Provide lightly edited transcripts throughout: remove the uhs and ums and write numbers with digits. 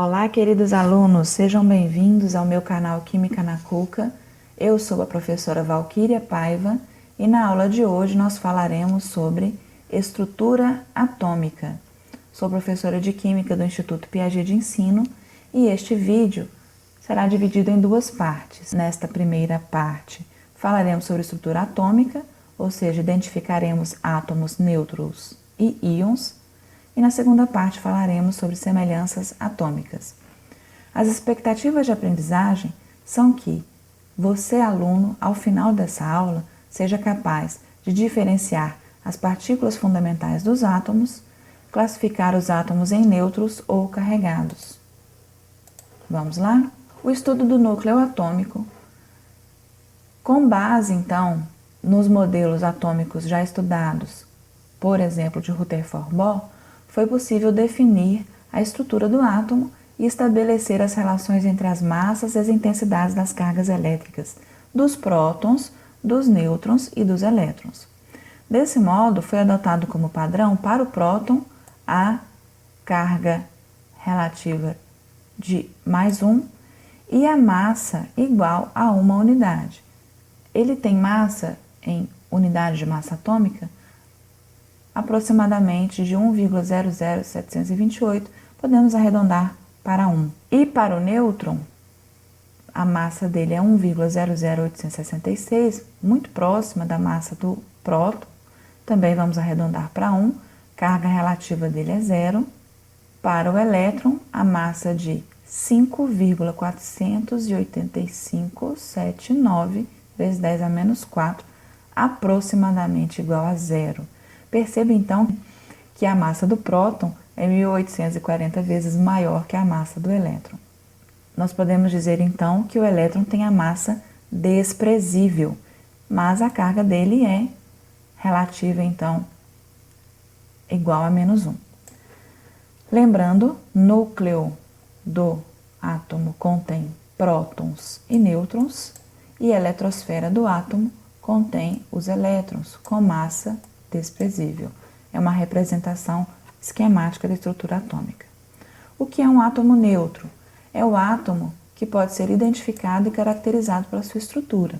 Olá, queridos alunos, sejam bem-vindos ao meu canal Química na Cuca. Eu sou a professora Valquíria Paiva e na aula de hoje nós falaremos sobre estrutura atômica. Sou professora de Química do Instituto Piaget de Ensino e este vídeo será dividido em duas partes. Nesta primeira parte falaremos sobre estrutura atômica, ou seja, identificaremos átomos, nêutrons e íons. E na segunda parte falaremos sobre semelhanças atômicas. As expectativas de aprendizagem são que você, aluno, ao final dessa aula, seja capaz de diferenciar as partículas fundamentais dos átomos, classificar os átomos em nêutrons ou carregados. Vamos lá? O estudo do núcleo atômico. Com base, então, nos modelos atômicos já estudados, por exemplo, de Rutherford-Bohr, foi possível definir a estrutura do átomo e estabelecer as relações entre as massas e as intensidades das cargas elétricas dos prótons, dos nêutrons e dos elétrons. Desse modo, foi adotado como padrão para o próton a carga relativa de +1 e a massa igual a uma unidade. Ele tem massa em unidade de massa atômica aproximadamente de 1,00728, podemos arredondar para 1. E para o nêutron, a massa dele é 1,00866, muito próxima da massa do próton, também vamos arredondar para 1, carga relativa dele é 0. Para o elétron, a massa de 5,48579 vezes 10 a menos 4, aproximadamente igual a 0. Perceba então que a massa do próton é 1840 vezes maior que a massa do elétron. Nós podemos dizer então que o elétron tem a massa desprezível, mas a carga dele é relativa então igual a -1. Lembrando, núcleo do átomo contém prótons e nêutrons e a eletrosfera do átomo contém os elétrons com massa desprezível. É uma representação esquemática da estrutura atômica. O que é um átomo neutro? É o átomo que pode ser identificado e caracterizado pela sua estrutura.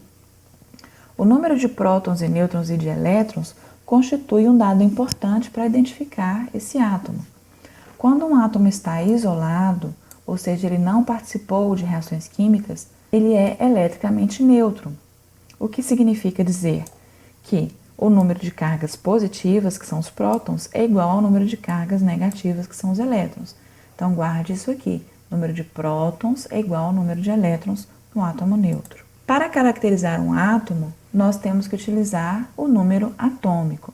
O número de prótons e nêutrons e de elétrons constitui um dado importante para identificar esse átomo. Quando um átomo está isolado, ou seja, ele não participou de reações químicas, ele é eletricamente neutro. O que significa dizer que o número de cargas positivas, que são os prótons, é igual ao número de cargas negativas, que são os elétrons. Então, guarde isso aqui. O número de prótons é igual ao número de elétrons no átomo neutro. Para caracterizar um átomo, nós temos que utilizar o número atômico.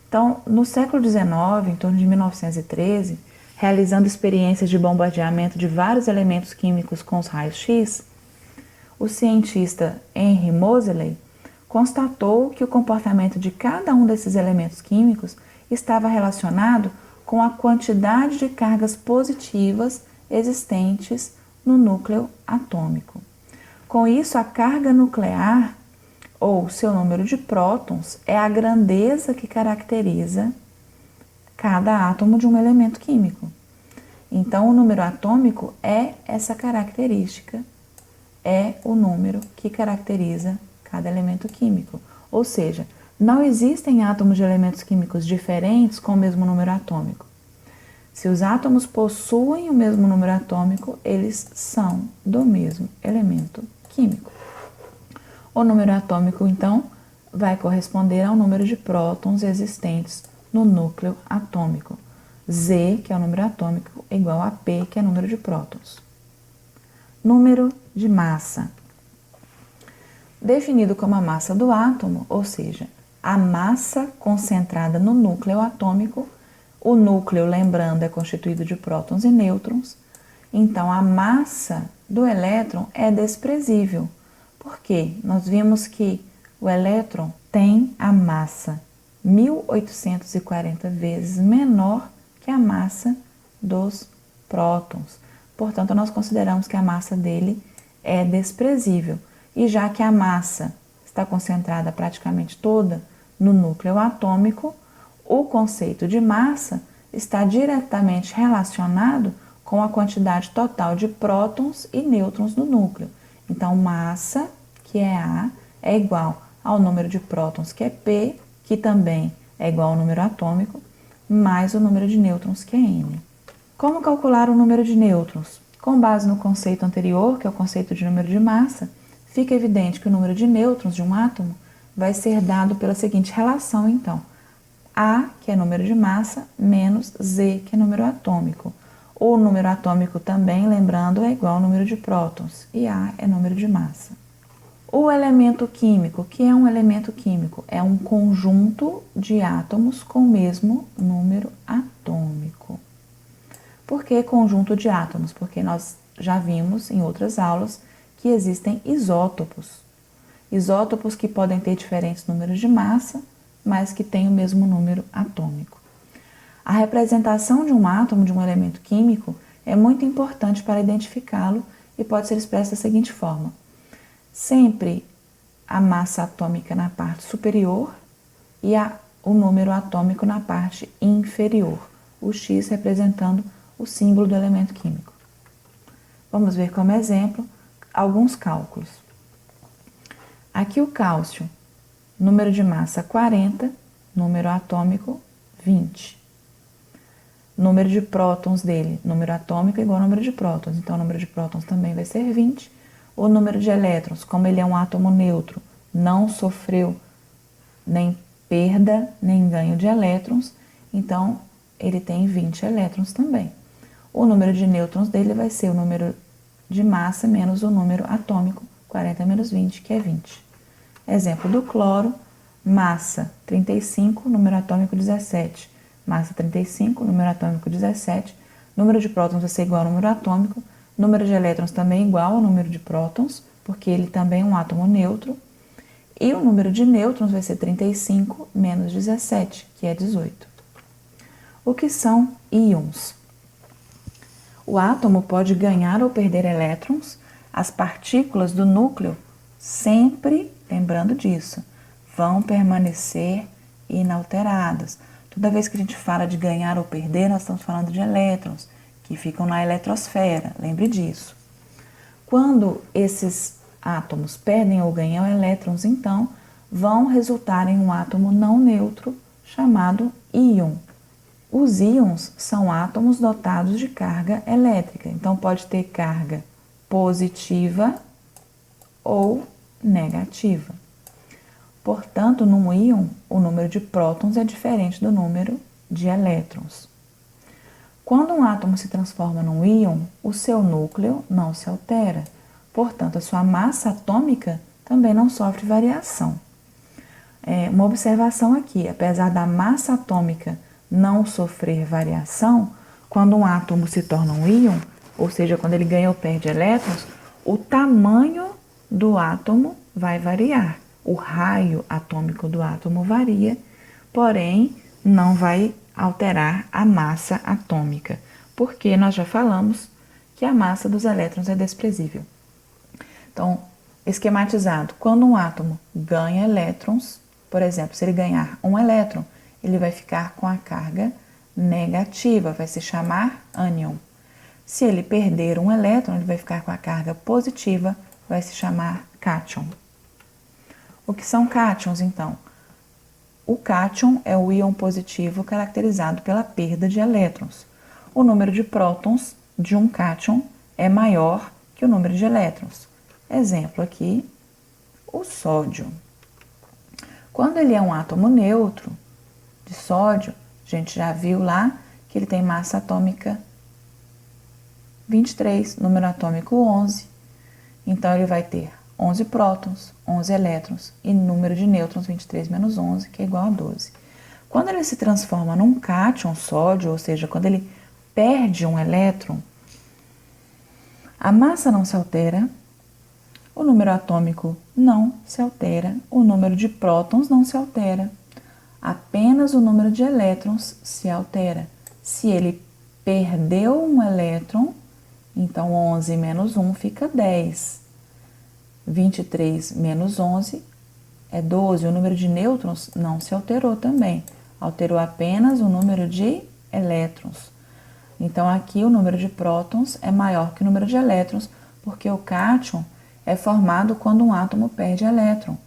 Então, no século XIX, em torno de 1913, realizando experiências de bombardeamento de vários elementos químicos com os raios X, o cientista Henry Moseley constatou que o comportamento de cada um desses elementos químicos estava relacionado com a quantidade de cargas positivas existentes no núcleo atômico. Com isso, a carga nuclear, ou seu número de prótons, é a grandeza que caracteriza cada átomo de um elemento químico. Então, o número atômico é essa característica, é o número que caracteriza cada elemento químico. Ou seja, não existem átomos de elementos químicos diferentes com o mesmo número atômico. Se os átomos possuem o mesmo número atômico, eles são do mesmo elemento químico. O número atômico, então, vai corresponder ao número de prótons existentes no núcleo atômico. Z, que é o número atômico, é igual a P, que é o número de prótons. Número de massa. Definido como a massa do átomo, ou seja, a massa concentrada no núcleo atômico. O núcleo, lembrando, é constituído de prótons e nêutrons. Então, a massa do elétron é desprezível. Por quê? Nós vimos que o elétron tem a massa 1840 vezes menor que a massa dos prótons. Portanto, nós consideramos que a massa dele é desprezível. E já que a massa está concentrada praticamente toda no núcleo atômico, o conceito de massa está diretamente relacionado com a quantidade total de prótons e nêutrons no núcleo. Então, massa, que é A, é igual ao número de prótons, que é P, que também é igual ao número atômico, mais o número de nêutrons, que é N. Como calcular o número de nêutrons? Com base no conceito anterior, que é o conceito de número de massa, fica evidente que o número de nêutrons de um átomo vai ser dado pela seguinte relação, então. A, que é número de massa, menos Z, que é número atômico. O número atômico também, lembrando, é igual ao número de prótons, e A é número de massa. O elemento químico, que é um elemento químico? É um conjunto de átomos com o mesmo número atômico. Por que conjunto de átomos? Porque nós já vimos em outras aulas que existem isótopos. Isótopos que podem ter diferentes números de massa, mas que têm o mesmo número atômico. A representação de um átomo, de um elemento químico, é muito importante para identificá-lo e pode ser expressa da seguinte forma. Sempre a massa atômica na parte superior e o número atômico na parte inferior, o X representando o símbolo do elemento químico. Vamos ver como exemplo alguns cálculos. Aqui o cálcio, número de massa 40, número atômico 20. Número de prótons dele, número atômico igual ao número de prótons, então o número de prótons também vai ser 20. O número de elétrons, como ele é um átomo neutro, não sofreu nem perda nem ganho de elétrons, então ele tem 20 elétrons também. O número de nêutrons dele vai ser o número de massa menos o número atômico, 40 menos 20, que é 20. Exemplo do cloro, massa 35, número atômico 17. Massa 35, número atômico 17. Número de prótons vai ser igual ao número atômico. Número de elétrons também igual ao número de prótons, porque ele também é um átomo neutro. E o número de nêutrons vai ser 35 menos 17, que é 18. O que são íons? O átomo pode ganhar ou perder elétrons. As partículas do núcleo sempre, lembrando disso, vão permanecer inalteradas. Toda vez que a gente fala de ganhar ou perder, nós estamos falando de elétrons, que ficam na eletrosfera, lembre disso. Quando esses átomos perdem ou ganham elétrons, então, vão resultar em um átomo não neutro, chamado íon. Os íons são átomos dotados de carga elétrica, então pode ter carga positiva ou negativa. Portanto, num íon, o número de prótons é diferente do número de elétrons. Quando um átomo se transforma num íon, o seu núcleo não se altera, portanto, a sua massa atômica também não sofre variação. Uma observação aqui, apesar da massa atômica não sofrer variação, quando um átomo se torna um íon, ou seja, quando ele ganha ou perde elétrons, o tamanho do átomo vai variar. O raio atômico do átomo varia, porém não vai alterar a massa atômica, porque nós já falamos que a massa dos elétrons é desprezível. Então, esquematizado, quando um átomo ganha elétrons, por exemplo, se ele ganhar um elétron, ele vai ficar com a carga negativa, vai se chamar ânion. Se ele perder um elétron, ele vai ficar com a carga positiva, vai se chamar cátion. O que são cátions, então? O cátion é o íon positivo caracterizado pela perda de elétrons. O número de prótons de um cátion é maior que o número de elétrons. Exemplo aqui, o sódio. Quando ele é um átomo neutro de sódio, a gente já viu lá que ele tem massa atômica 23, número atômico 11. Então, ele vai ter 11 prótons, 11 elétrons e número de nêutrons 23 menos 11, que é igual a 12. Quando ele se transforma num cátion sódio, ou seja, quando ele perde um elétron, a massa não se altera, o número atômico não se altera, o número de prótons não se altera, apenas o número de elétrons se altera. Se ele perdeu um elétron, então 11 menos 1 fica 10. 23 menos 11 é 12. O número de nêutrons não se alterou também. Alterou apenas o número de elétrons. Então, aqui o número de prótons é maior que o número de elétrons, porque o cátion é formado quando um átomo perde elétron.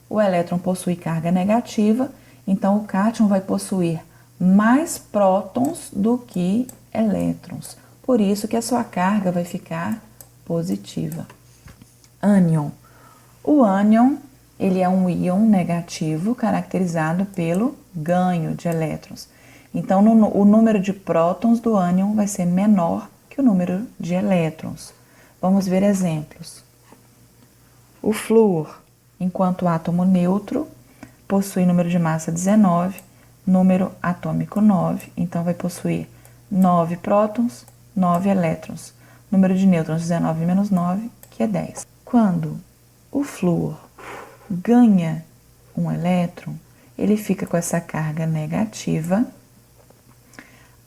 O elétron possui carga negativa, então o cátion vai possuir mais prótons do que elétrons. Por isso que a sua carga vai ficar positiva. Ânion. O ânion, ele é um íon negativo caracterizado pelo ganho de elétrons. Então, o número de prótons do ânion vai ser menor que o número de elétrons. Vamos ver exemplos. O flúor, enquanto átomo neutro, possui número de massa 19, número atômico 9, então vai possuir 9 prótons, 9 elétrons. Número de nêutrons 19 menos 9, que é 10. Quando o flúor ganha um elétron, ele fica com essa carga negativa.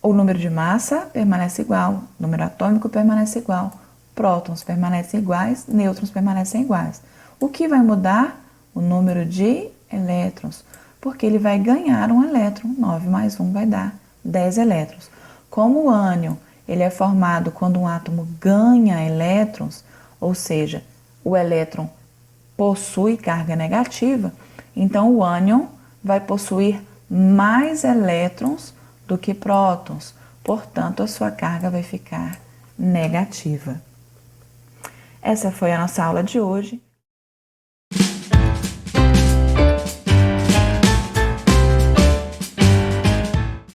O número de massa permanece igual, o número atômico permanece igual, prótons permanecem iguais, nêutrons permanecem iguais. O que vai mudar? O número de elétrons, porque ele vai ganhar um elétron, 9 mais 1 vai dar 10 elétrons. Como o ânion ele é formado quando um átomo ganha elétrons, ou seja, o elétron possui carga negativa, então o ânion vai possuir mais elétrons do que prótons, portanto a sua carga vai ficar negativa. Essa foi a nossa aula de hoje.